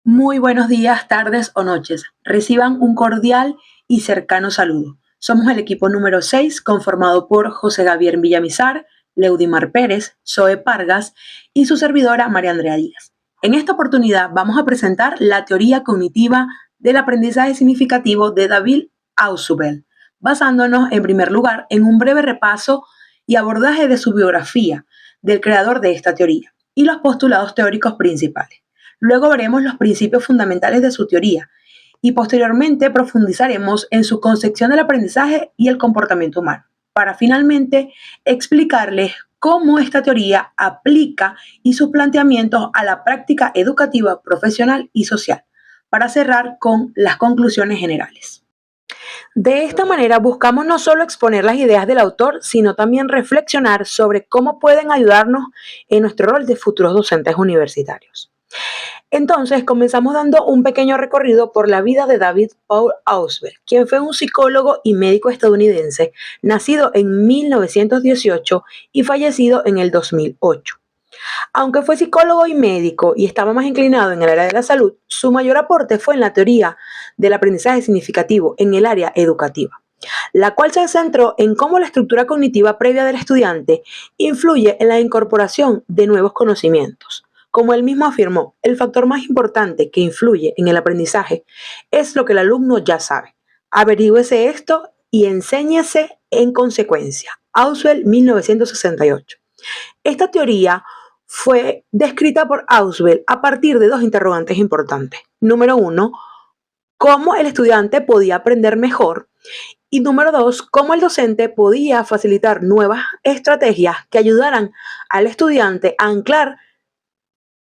Muy buenos días, tardes o noches. Reciban un cordial y cercano saludo. Somos el equipo número 6, conformado por José Gabriel Villamizar, Leudimar Pérez, Zoe Pargas y su servidora María Andrea Díaz. En esta oportunidad vamos a presentar la teoría cognitiva del aprendizaje significativo de David Ausubel, basándonos en primer lugar en un breve repaso y abordaje de su biografía del creador de esta teoría y los postulados teóricos principales. Luego veremos los principios fundamentales de su teoría y posteriormente profundizaremos en su concepción del aprendizaje y el comportamiento humano, para finalmente explicarles cómo esta teoría aplica y sus planteamientos a la práctica educativa, profesional y social, para cerrar con las conclusiones generales. De esta manera buscamos no solo exponer las ideas del autor, sino también reflexionar sobre cómo pueden ayudarnos en nuestro rol de futuros docentes universitarios. Entonces, comenzamos dando un pequeño recorrido por la vida de David Paul Ausubel, quien fue un psicólogo y médico estadounidense, nacido en 1918 y fallecido en el 2008. Aunque fue psicólogo y médico y estaba más inclinado en el área de la salud, su mayor aporte fue en la teoría del aprendizaje significativo en el área educativa, la cual se centró en cómo la estructura cognitiva previa del estudiante influye en la incorporación de nuevos conocimientos. Como él mismo afirmó, el factor más importante que influye en el aprendizaje es lo que el alumno ya sabe. Averígüese esto y enséñese en consecuencia. Ausubel, 1968. Esta teoría fue descrita por Ausubel a partir de dos interrogantes importantes. Número uno, cómo el estudiante podía aprender mejor. Y número dos, cómo el docente podía facilitar nuevas estrategias que ayudaran al estudiante a anclar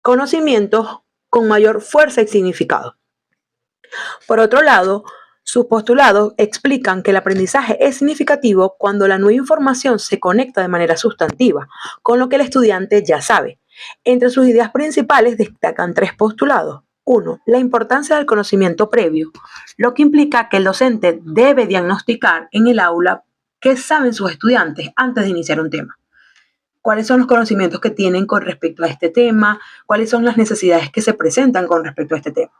conocimientos con mayor fuerza y significado. Por otro lado, sus postulados explican que el aprendizaje es significativo cuando la nueva información se conecta de manera sustantiva con lo que el estudiante ya sabe. Entre sus ideas principales destacan tres postulados. Uno, la importancia del conocimiento previo, lo que implica que el docente debe diagnosticar en el aula qué saben sus estudiantes antes de iniciar un tema. ¿Cuáles son los conocimientos que tienen con respecto a este tema? ¿Cuáles son las necesidades que se presentan con respecto a este tema?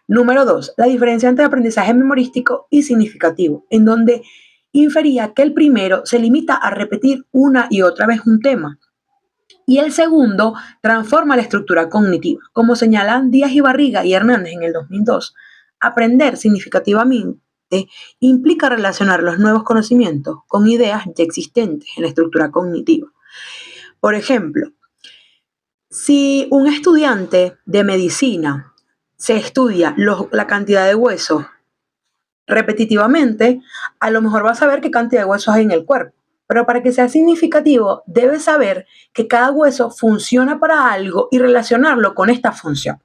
Número 2, la diferencia entre aprendizaje memorístico y significativo, en donde infería que el primero se limita a repetir una y otra vez un tema, y el segundo transforma la estructura cognitiva. Como señalan Díaz y Barriga y Hernández en el 2002, aprender significativamente implica relacionar los nuevos conocimientos con ideas ya existentes en la estructura cognitiva. Por ejemplo, si un estudiante de medicina se estudia la cantidad de huesos repetitivamente, a lo mejor va a saber qué cantidad de huesos hay en el cuerpo. Pero para que sea significativo, debe saber que cada hueso funciona para algo y relacionarlo con esta función.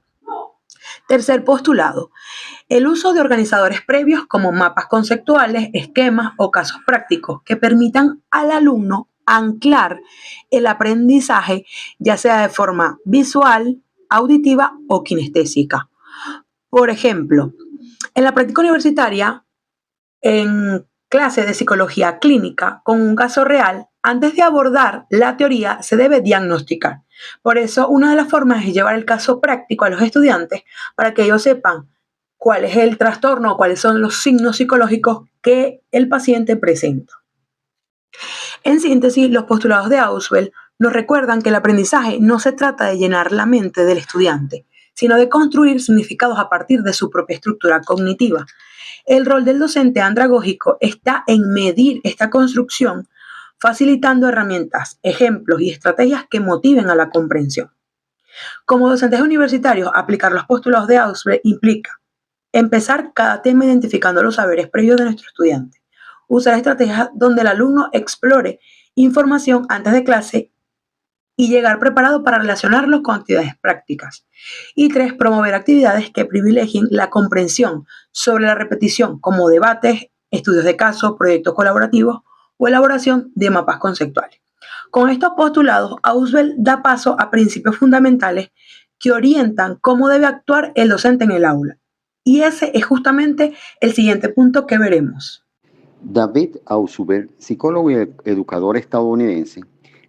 Tercer postulado, el uso de organizadores previos como mapas conceptuales, esquemas o casos prácticos que permitan al alumno anclar el aprendizaje, ya sea de forma visual, auditiva o kinestésica. Por ejemplo, en la práctica universitaria, en clase de psicología clínica, con un caso real, antes de abordar la teoría se debe diagnosticar. Por eso, una de las formas es llevar el caso práctico a los estudiantes para que ellos sepan cuál es el trastorno o cuáles son los signos psicológicos que el paciente presenta. En síntesis, los postulados de Ausubel nos recuerdan que el aprendizaje no se trata de llenar la mente del estudiante, sino de construir significados a partir de su propia estructura cognitiva. El rol del docente andragógico está en medir esta construcción, facilitando herramientas, ejemplos y estrategias que motiven a la comprensión. Como docentes universitarios, aplicar los postulados de Ausubel implica empezar cada tema identificando los saberes previos de nuestro estudiante, usar estrategias donde el alumno explore información antes de clase y llegar preparado para relacionarlos con actividades prácticas. Y 3, promover actividades que privilegien la comprensión sobre la repetición, como debates, estudios de caso, proyectos colaborativos o elaboración de mapas conceptuales. Con estos postulados, Ausubel da paso a principios fundamentales que orientan cómo debe actuar el docente en el aula. Y ese es justamente el siguiente punto que veremos. David Ausubel, psicólogo y educador estadounidense,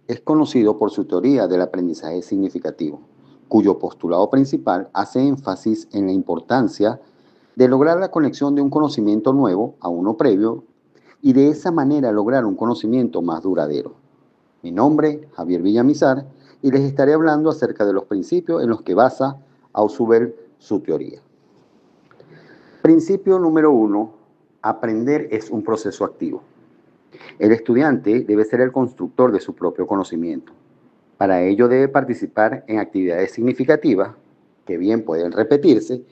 es conocido por su teoría del aprendizaje significativo, cuyo postulado principal hace énfasis en la importancia de lograr la conexión de un conocimiento nuevo a uno previo y de esa manera lograr un conocimiento más duradero. Mi nombre, Javier Villamizar, y les estaré hablando acerca de los principios en los que basa Ausubel su teoría. Principio número 1. Aprender es un proceso activo. El estudiante debe ser el constructor de su propio conocimiento. Para ello debe participar en actividades significativas, que bien pueden repetirse,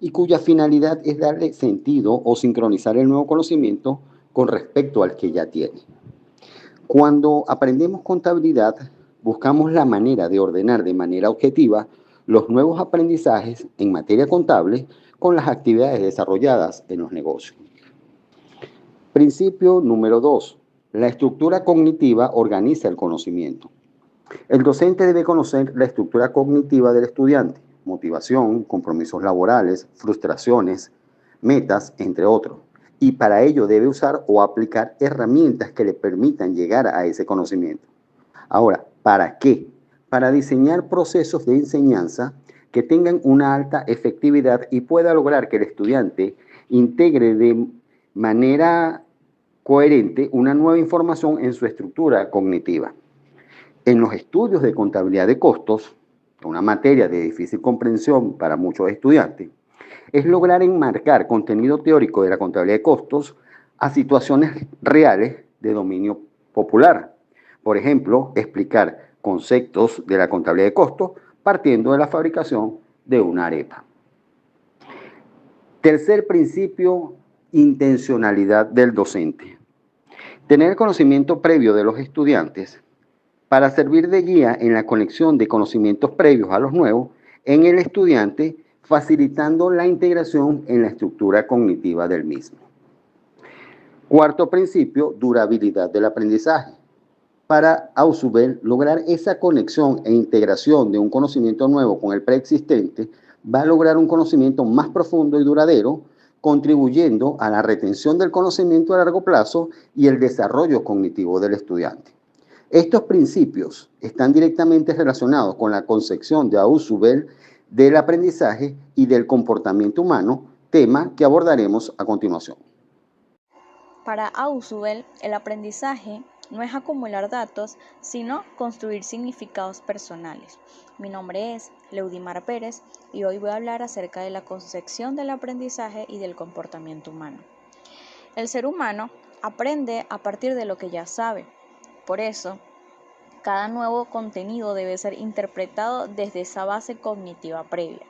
y cuya finalidad es darle sentido o sincronizar el nuevo conocimiento con respecto al que ya tiene. Cuando aprendemos contabilidad, buscamos la manera de ordenar de manera objetiva los nuevos aprendizajes en materia contable con las actividades desarrolladas en los negocios. Principio número 2. La estructura cognitiva organiza el conocimiento. El docente debe conocer la estructura cognitiva del estudiante, motivación, compromisos laborales, frustraciones, metas, entre otros. Y para ello debe usar o aplicar herramientas que le permitan llegar a ese conocimiento. Ahora, ¿para qué? Para diseñar procesos de enseñanza que tengan una alta efectividad y pueda lograr que el estudiante integre de manera coherente una nueva información en su estructura cognitiva. En los estudios de contabilidad de costos, una materia de difícil comprensión para muchos estudiantes, es lograr enmarcar contenido teórico de la contabilidad de costos a situaciones reales de dominio popular. Por ejemplo, explicar conceptos de la contabilidad de costos partiendo de la fabricación de una arepa. Tercer principio, intencionalidad del docente. Tener conocimiento previo de los estudiantes para servir de guía en la conexión de conocimientos previos a los nuevos en el estudiante, facilitando la integración en la estructura cognitiva del mismo. Cuarto principio, durabilidad del aprendizaje. Para Ausubel, lograr esa conexión e integración de un conocimiento nuevo con el preexistente va a lograr un conocimiento más profundo y duradero, contribuyendo a la retención del conocimiento a largo plazo y el desarrollo cognitivo del estudiante. Estos principios están directamente relacionados con la concepción de Ausubel del aprendizaje y del comportamiento humano, tema que abordaremos a continuación. Para Ausubel, el aprendizaje no es acumular datos, sino construir significados personales. Mi nombre es Leudimar Pérez y hoy voy a hablar acerca de la concepción del aprendizaje y del comportamiento humano. El ser humano aprende a partir de lo que ya sabe. Por eso, cada nuevo contenido debe ser interpretado desde esa base cognitiva previa.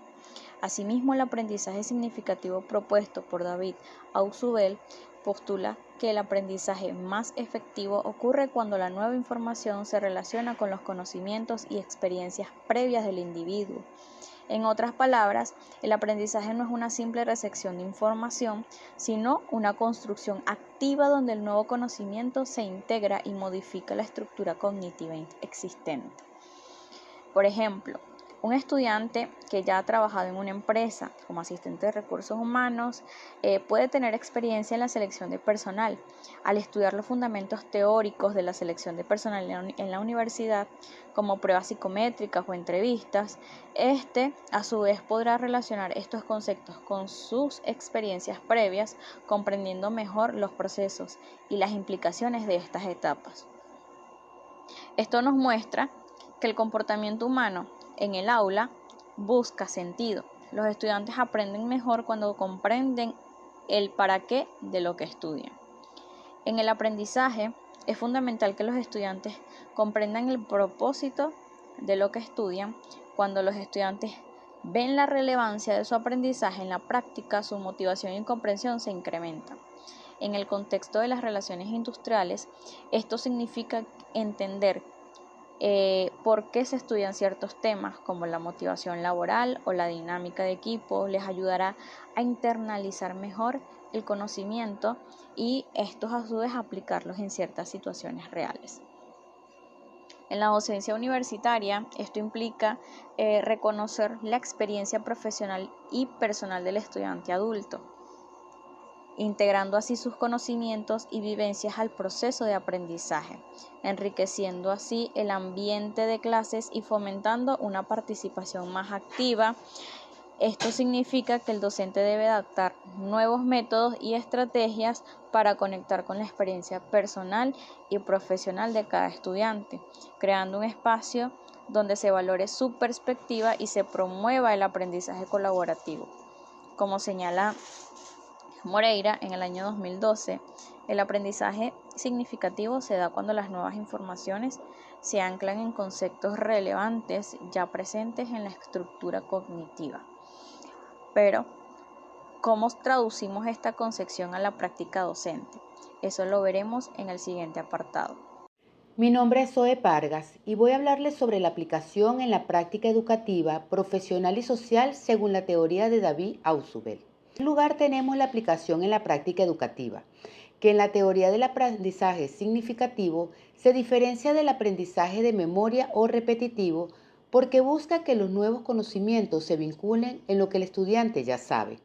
Asimismo, el aprendizaje significativo propuesto por David Ausubel postula que el aprendizaje más efectivo ocurre cuando la nueva información se relaciona con los conocimientos y experiencias previas del individuo. En otras palabras, el aprendizaje no es una simple recepción de información, sino una construcción activa donde el nuevo conocimiento se integra y modifica la estructura cognitiva existente. Por ejemplo, un estudiante que ya ha trabajado en una empresa como asistente de recursos humanos puede tener experiencia en la selección de personal. Al estudiar los fundamentos teóricos de la selección de personal en la universidad, como pruebas psicométricas o entrevistas, a su vez podrá relacionar estos conceptos con sus experiencias previas, comprendiendo mejor los procesos y las implicaciones de estas etapas. Esto nos muestra que el comportamiento humano en el aula busca sentido. Los estudiantes aprenden mejor cuando comprenden el para qué de lo que estudian. En el aprendizaje es fundamental que los estudiantes comprendan el propósito de lo que estudian. Cuando los estudiantes ven la relevancia de su aprendizaje en la práctica, su motivación y comprensión se incrementan. En el contexto de las relaciones industriales, esto significa entender por qué se estudian ciertos temas como la motivación laboral o la dinámica de equipo. Les ayudará a internalizar mejor el conocimiento y estos a su vez aplicarlos en ciertas situaciones reales. En la docencia universitaria, esto implica reconocer la experiencia profesional y personal del estudiante adulto. integrando así sus conocimientos y vivencias al proceso de aprendizaje, enriqueciendo así el ambiente de clases y fomentando una participación más activa. Esto significa que el docente debe adaptar nuevos métodos y estrategias para conectar con la experiencia personal y profesional de cada estudiante, creando un espacio donde se valore su perspectiva y se promueva el aprendizaje colaborativo. Como señala Moreira en el año 2012, el aprendizaje significativo se da cuando las nuevas informaciones se anclan en conceptos relevantes ya presentes en la estructura cognitiva. Pero, ¿cómo traducimos esta concepción a la práctica docente? Eso lo veremos en el siguiente apartado. Mi nombre es Zoe Pargas y voy a hablarles sobre la aplicación en la práctica educativa, profesional y social según la teoría de David Ausubel. En primer lugar tenemos la aplicación en la práctica educativa, que en la teoría del aprendizaje significativo se diferencia del aprendizaje de memoria o repetitivo porque busca que los nuevos conocimientos se vinculen en lo que el estudiante ya sabe.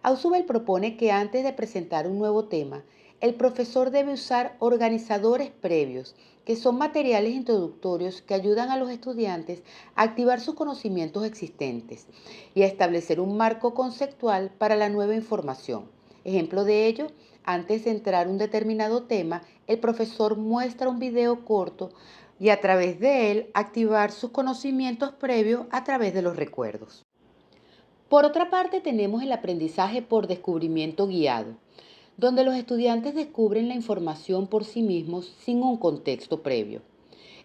Ausubel propone que antes de presentar un nuevo tema, el profesor debe usar organizadores previos, que son materiales introductorios que ayudan a los estudiantes a activar sus conocimientos existentes y a establecer un marco conceptual para la nueva información. Ejemplo de ello, antes de entrar a un determinado tema, el profesor muestra un video corto y a través de él activar sus conocimientos previos a través de los recuerdos. Por otra parte, tenemos el aprendizaje por descubrimiento guiado, donde los estudiantes descubren la información por sí mismos sin un contexto previo.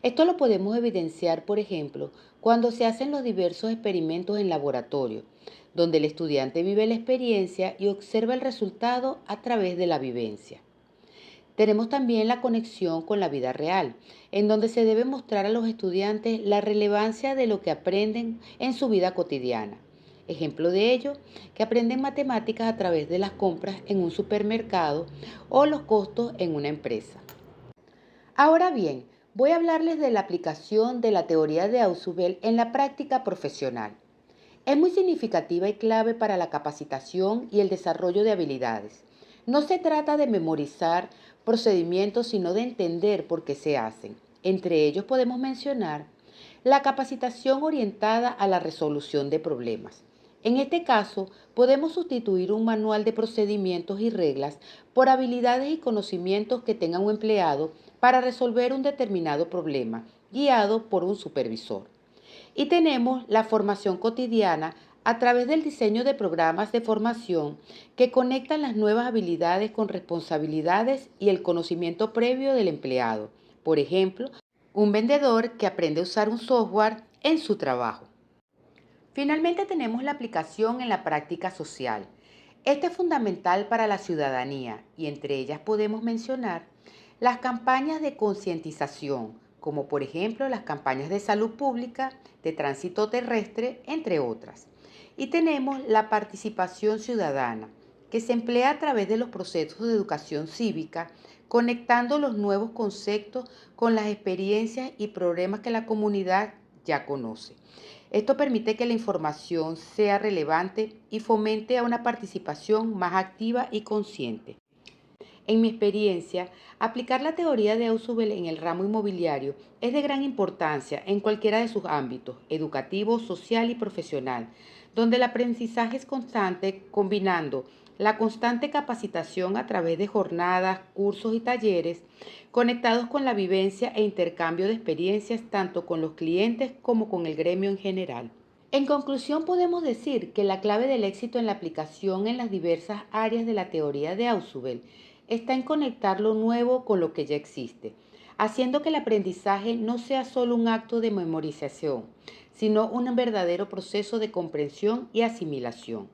Esto lo podemos evidenciar, por ejemplo, cuando se hacen los diversos experimentos en laboratorio, donde el estudiante vive la experiencia y observa el resultado a través de la vivencia. Tenemos también la conexión con la vida real, en donde se debe mostrar a los estudiantes la relevancia de lo que aprenden en su vida cotidiana. Ejemplo de ello, que aprenden matemáticas a través de las compras en un supermercado o los costos en una empresa. Ahora bien, voy a hablarles de la aplicación de la teoría de Ausubel en la práctica profesional. Es muy significativa y clave para la capacitación y el desarrollo de habilidades. No se trata de memorizar procedimientos, sino de entender por qué se hacen. Entre ellos podemos mencionar la capacitación orientada a la resolución de problemas. En este caso, podemos sustituir un manual de procedimientos y reglas por habilidades y conocimientos que tenga un empleado para resolver un determinado problema, guiado por un supervisor. Y tenemos la formación cotidiana a través del diseño de programas de formación que conectan las nuevas habilidades con responsabilidades y el conocimiento previo del empleado. Por ejemplo, un vendedor que aprende a usar un software en su trabajo. Finalmente tenemos la aplicación en la práctica social. Esta es fundamental para la ciudadanía y entre ellas podemos mencionar las campañas de concientización, como por ejemplo las campañas de salud pública, de tránsito terrestre, entre otras. Y tenemos la participación ciudadana, que se emplea a través de los procesos de educación cívica, conectando los nuevos conceptos con las experiencias y problemas que la comunidad ya conoce. Esto permite que la información sea relevante y fomente a una participación más activa y consciente. En mi experiencia, aplicar la teoría de Ausubel en el ramo inmobiliario es de gran importancia en cualquiera de sus ámbitos, educativo, social y profesional, donde el aprendizaje es constante combinando la constante capacitación a través de jornadas, cursos y talleres conectados con la vivencia e intercambio de experiencias tanto con los clientes como con el gremio en general. En conclusión, podemos decir que la clave del éxito en la aplicación en las diversas áreas de la teoría de Ausubel está en conectar lo nuevo con lo que ya existe, haciendo que el aprendizaje no sea solo un acto de memorización, sino un verdadero proceso de comprensión y asimilación.